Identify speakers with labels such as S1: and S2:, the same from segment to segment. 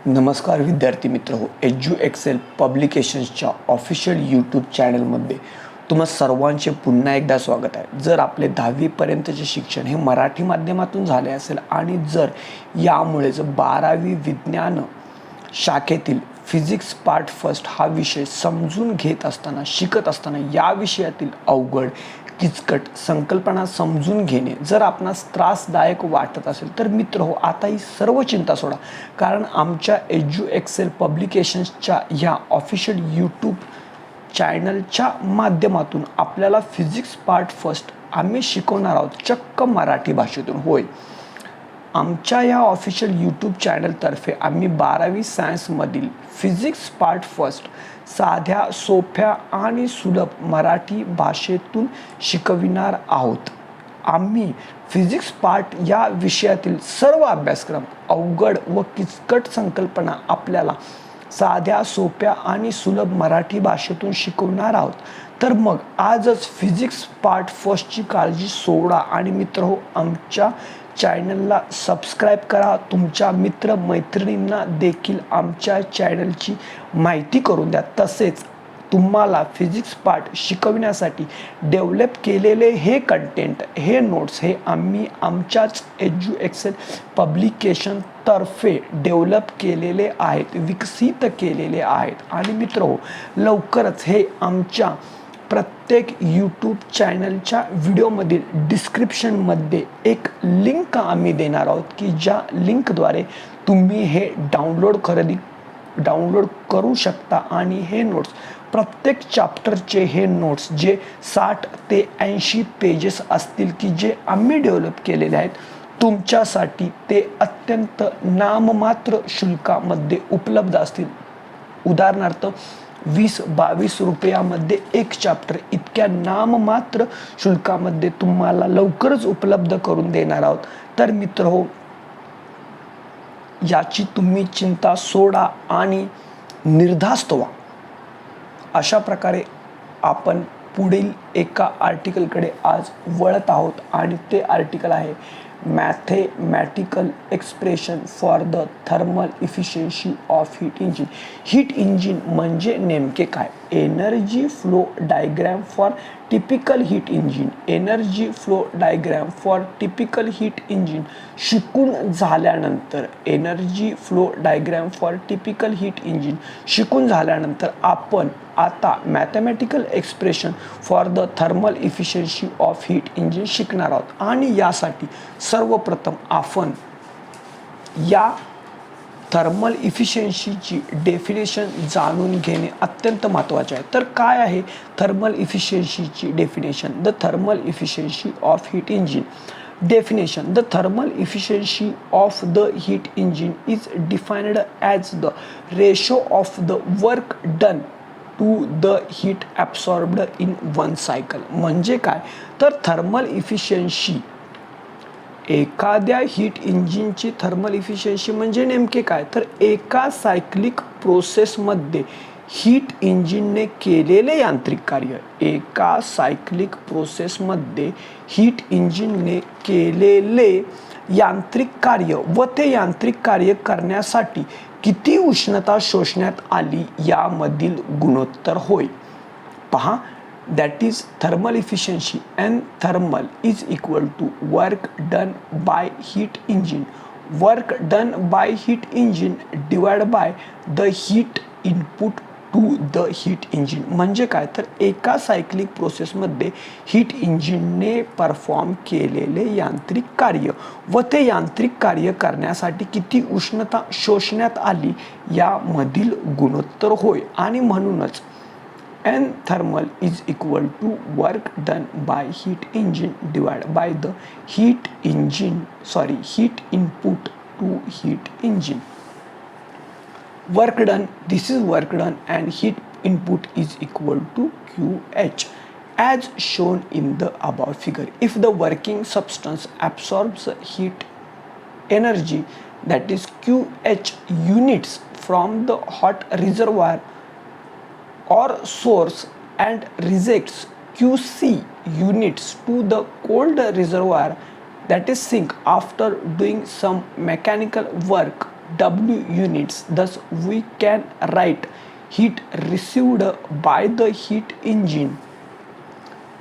S1: नमस्कार विद्यार्थी मित्र हो. एज्यू एक्सेल पब्लिकेशन्सच्या ऑफिशियल यूट्यूब चॅनलमध्ये तुम्हा सर्वांचे पुन्हा एकदा स्वागत आहे. जर आपले 10वीपर्यंतचे शिक्षण हे मराठी माध्यमातून झाले असेल आणि जर यामुळेच 12वी विज्ञान शाखेतील फिजिक्स पार्ट फर्स्ट हा विषय समजून घेत असताना शिकत असताना या विषयातील अवघड किचकट संकल्पना समजून घेणे जर आपणास त्रासदायक वाटत असेल तर मित्र हो, आता ही सर्व चिंता सोडा. कारण आमच्या एज्यू एक्सेल पब्लिकेशन्सच्या ह्या ऑफिशियल यूट्यूब चॅनलच्या माध्यमातून आपल्याला फिजिक्स पार्ट फर्स्ट आम्ही शिकवणार आहोत, चक्क मराठी भाषेतून. होय, आमच्या या ऑफिशियल यूट्यूब चॅनलतर्फे आम्ही 12वी सायन्समधील फिजिक्स पार्ट फर्स्ट साध्या सोप्या आणि सुलभ मराठी भाषेतून शिकविणार आहोत. आम्ही फिजिक्स पार्ट या विषयातील सर्व अभ्यासक्रम अवघड व किचकट संकल्पना आपल्याला साध्या सोप्या आणि सुलभ मराठी भाषेतून शिकवणार आहोत. तर मग आजच फिजिक्स पार्ट फर्स्टची काळजी सोडा आणि मित्र हो, आमच्या चॅनलला सबस्क्राईब करा. तुमच्या मित्रमैत्रिणींना देखील आमच्या चॅनलची माहिती करून द्या. तसेच तुम्हाला फिजिक्स पार्ट शिकविण्यासाठी डेव्हलप केलेले हे कंटेंट, हे नोट्स हे आम्ही आमच्याच एज्यू एक्सेल पब्लिकेशनतर्फे डेव्हलप केलेले आहेत, विकसित केलेले आहेत. आणि मित्रहो, लवकरच हे आमच्या प्रत्येक यूट्यूब चॅनलच्या व्हिडिओमधील डिस्क्रिप्शनमध्ये एक लिंक आम्ही देणार आहोत की ज्या लिंकद्वारे तुम्ही हे डाउनलोड करू शकता. आणि हे नोट्स प्रत्येक चॅप्टरचे हे नोट्स जे 60 ते 80 पेजेस असतील की जे आम्ही डेव्हलप केलेले आहेत, तुमच्यासाठी ते अत्यंत नाममात्र शुल्कामध्ये उपलब्ध असतील. उदाहरणार्थ 20-22 रुपयामध्ये एक चॅप्टर इतक्या नाममात्र शुल्कामध्ये तुम्हाला लवकरच उपलब्ध करून देणार आहोत. तर मित्रहो, याची तुम्ही चिंता सोडा आणि निर्धास्त व्हा. अशा प्रकारे आपण पुढील एका आर्टिकलकडे आज वळत आहोत आणि ते आर्टिकल आहे mathematical expression for the thermal efficiency of heat engine. Heat engine म्हणजे नेमके काय? Energy flow diagram for typical heat engine. Energy flow diagram for typical heat engine शिकून झाल्यानंतर energy flow diagram for typical heat engine शिकून झाल्यानंतर आपण आता mathematical expression for the thermal efficiency of heat engine शिकणार आहोत. आणि यासाठी सर्वप्रथम आपण या थर्मल इफिशियन्सीची डेफिनेशन जाणून घेणे अत्यंत महत्त्वाचे आहे. तर काय आहे थर्मल इफिशियन्सीची definition? The thermal efficiency of heat engine. Definition: the thermal efficiency of the heat engine is defined as the ratio of the work done to the heat absorbed in one cycle. म्हणजे काय? तर thermal efficiency, एखाद्या heat इंजिनची thermal efficiency म्हणजे नेमके काय? तर एका cyclic प्रोसेसमध्ये हीट इंजिनने केलेले यांत्रिक कार्य, एका सायक्लिक प्रोसेसमध्ये हीट इंजिनने केलेले यांत्रिक कार्य व ते यांत्रिक कार्य करण्यासाठी किती उष्णता शोषण्यात आली यामधील गुणोत्तर होय. पहा, that is thermal efficiency n thermal is equal to work done by heat engine. Work done by heat engine divide by the heat input to the heat engine. म्हणजे काय? तर एका सायक्लिक प्रोसेसमध्ये हीट इंजिनने परफॉर्म केलेले यांत्रिक कार्य व ते यांत्रिक कार्य करण्यासाठी किती उष्णता शोषण्यात आली यामधील गुणोत्तर होय. आणि म्हणूनच n thermal is equal to work done by heat engine divide by the heat input to heat engine. Work done, this is work done, and heat input is equal to QH as shown in the above figure. If the working substance absorbs heat energy, that is QH units from the hot reservoir or source and rejects QC units to the cold reservoir, that is sink, after doing some mechanical work, W units. Thus we can write heat received by the heat engine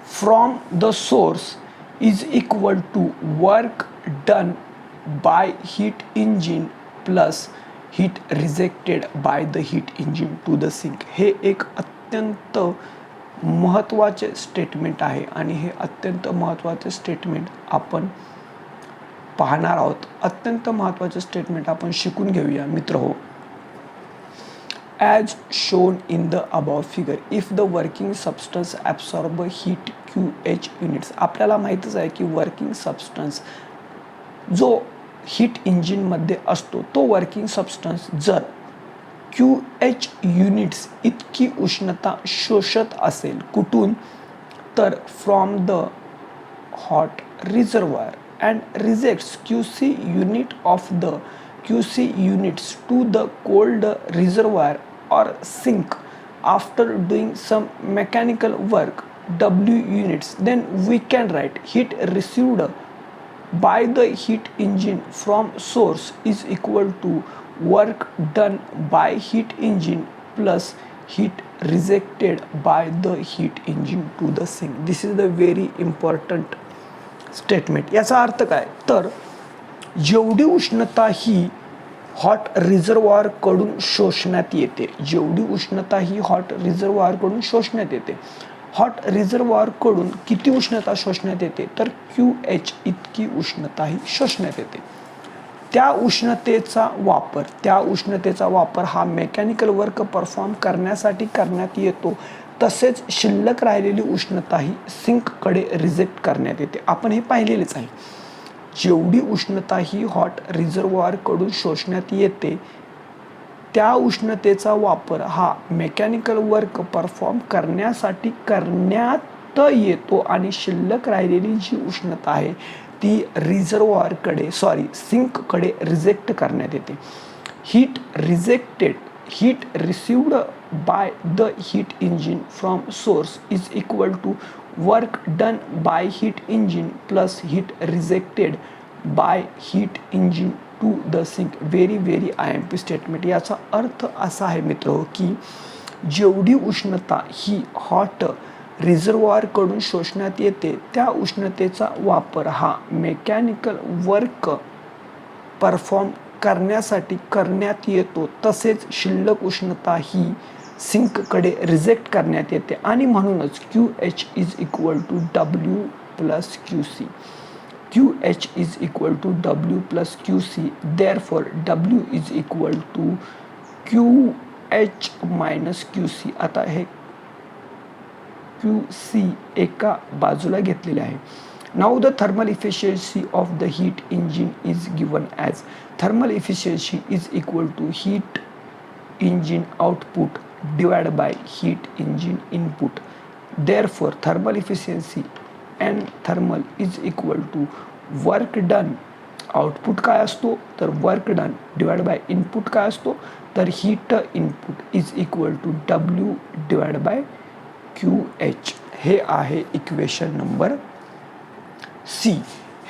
S1: from the source is equal to work done by heat engine plus heat rejected by the heat engine to the sink. हे एक अत्यंत महत्त्वाचे statement आहे आणि हे अत्यंत महत्त्वाचे statement आपण पाहणार आहोत. अत्यंत महत्त्वाचे स्टेटमेंट आपण शिकून घेऊया मित्रहो. As shown in the above figure, if the working substance absorb heat QH units, आपल्याला माहितच आहे की वर्किंग सबस्टन्स जो हीट इंजिनमध्ये असतो तो वर्किंग सबस्टन्स जर QH युनिट्स इतकी उष्णता शोषत असेल कुठून तर from the hot reservoir and rejects QC unit of the QC units to the cold reservoir or sink after doing some mechanical work W units, then we can write heat received by the heat engine from source is equal to work done by heat engine plus heat rejected by the heat engine to the sink. This is the very important statement. याचा अर्थ काय तर जेवढी उष्णता ही hot reservoir कडून शोषण्यात येते, जेवढी उष्णता ही हॉट रिझर्वायर कडून शोषण्यात येते, हॉट रिझर्वायर कडून किती उष्णता शोषण्यात येते तर QH इतकी उष्णता ही शोषण्यात येते. त्या उष्णतेचा वापर हा मेकॅनिकल वर्क परफॉर्म करण्यासाठी करण्यात येतो. तसेच शिल्लक राहिलेली उष्णता ही सिंककडे रिजेक्ट करण्यात येते. आपण हे पाहिलेलेच आहे. जेवढी उष्णता ही हॉट रिझर्वायर कडून शोषण्यात येते त्या उष्णतेचा वापर हा मेकॅनिकल वर्क परफॉर्म करण्यासाठी करण्यात येतो आणि शिल्लक राहिलेली जी उष्णता आहे ती सिंककडे रिजेक्ट करण्यात येते. heat received by the heat engine from source is equal to work done by heat engine plus heat rejected by heat engine to the sink. very IMP statement. याचा अर्थ असा आहे मित्र की जेवढी उष्णता ही हॉट रिझर्वायर कडून शोषण्यात येते त्या उष्णतेचा वापर हा मेकॅनिकल वर्क परफॉर्म करण्यासाठी करण्यात येतो. तसेच शिल्लक उष्णता ही सिंककडे रिजेक्ट करण्यात येते आणि म्हणूनच QH is equal to W plus QC. QH is equal to W plus QC. Therefore W is equal to QH minus QC. आता हे QC एका बाजूला घेतलेले आहे. Now the thermal efficiency of the heat engine is given as thermal efficiency is equal to heat engine output divided by heat engine input. Therefore thermal efficiency and thermal is equal to work done. Output काय असतो तर work done divide by input काय असतो तर heat input is equal to W divide by QH. हे आहे equation number C.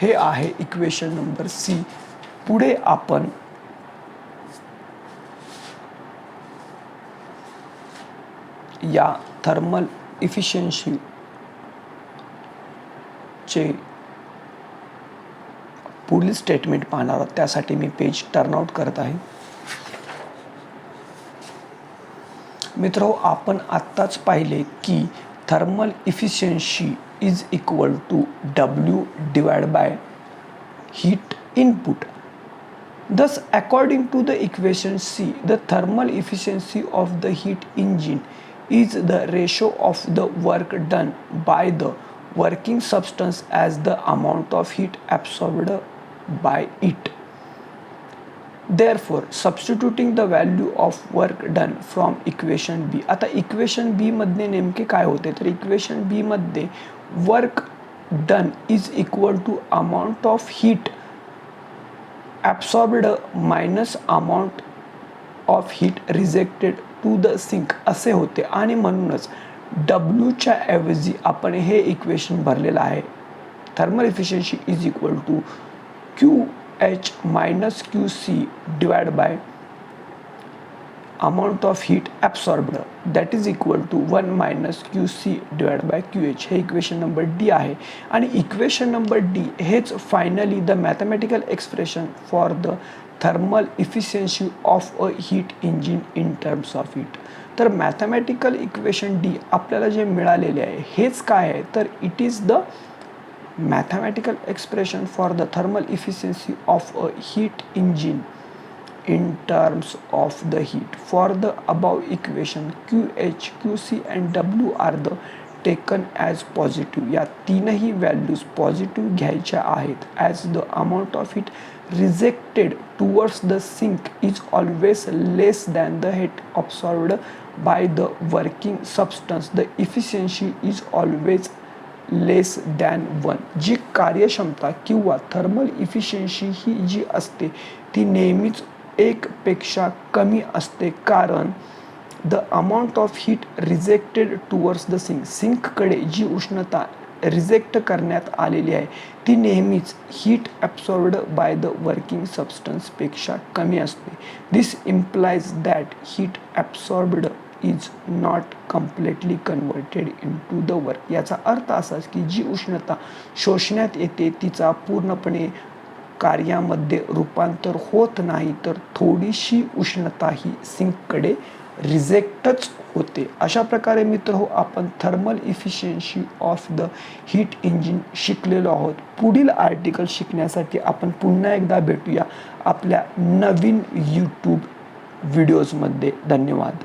S1: हे आहे इक्वेशन नंबर C. पुढे आपण या थर्मल इफिशियन्सी चे पुढील स्टेटमेंट पाहणार आहोत. त्यासाठी मी पेज टर्नआउट करत आहे. मित्रो, आपण आत्ताच पाहिले की thermal efficiency is equal to W divided by heat input. Thus, according to the equation C, the thermal efficiency of the heat engine is the ratio of the work done by the working substance as the amount of heat absorbed by it. Therefore, substituting the value of work done from equation B. आता equation B मध्ये नेमके काय होते तर equation B मध्ये work done is equal to amount of heat absorbed minus amount of heat rejected to the sink असे होते आणि म्हणूनच डब्ल्यूच्या ऐवजी आपण हे इक्वेशन भरलेलं आहे. Thermal efficiency is equal to QH minus QC divided by amount of heat absorbed that is equal to 1 minus QC divided by QH. हे इक्वेशन नंबर डी आहे आणि इक्वेशन नंबर डी हेच finally the mathematical expression for the thermal efficiency of a heat engine in terms of heat. तर mathematical equation D आपल्याला जे मिळालेले आहे हेच काय आहे तर it is the mathematical expression for the thermal efficiency of a heat engine in terms of the heat. For the above equation QH, QC and W are the taken as positive. या तीनही values positive घ्यायच्या आहेत as the amount of heat rejected towards the sink is always less than the heat absorbed by the working substance. The efficiency is always less than 1. जी कार्यक्षमता किंवा thermal efficiency ही जी असते ती नेहमीच 1 पेक्षा कमी असते कारण the amount of heat rejected towards the सिंककडे जी उष्णता रिजेक्ट करण्यात आलेली आहे ती नेहमीच heat absorbed by the working सबस्टन्सपेक्षा कमी असते. This implies that heat absorbed is not completely converted into the work. याचा अर्थ असाच की जी उष्णता शोषण्यात येते तिचा पूर्णपणे कार्यामध्ये रूपांतर होत नाही तर थोडीशी उष्णता ही सिंककडे रिजेक्टच होते. अशा प्रकारे मित्र हो आपण thermal efficiency of the heat engine शिकलेलो आहोत. पुढील आर्टिकल शिकण्यासाठी आपण पुन्हा एकदा भेटूया आपल्या नवीन यूट्यूब व्हिडिओजमध्ये. धन्यवाद.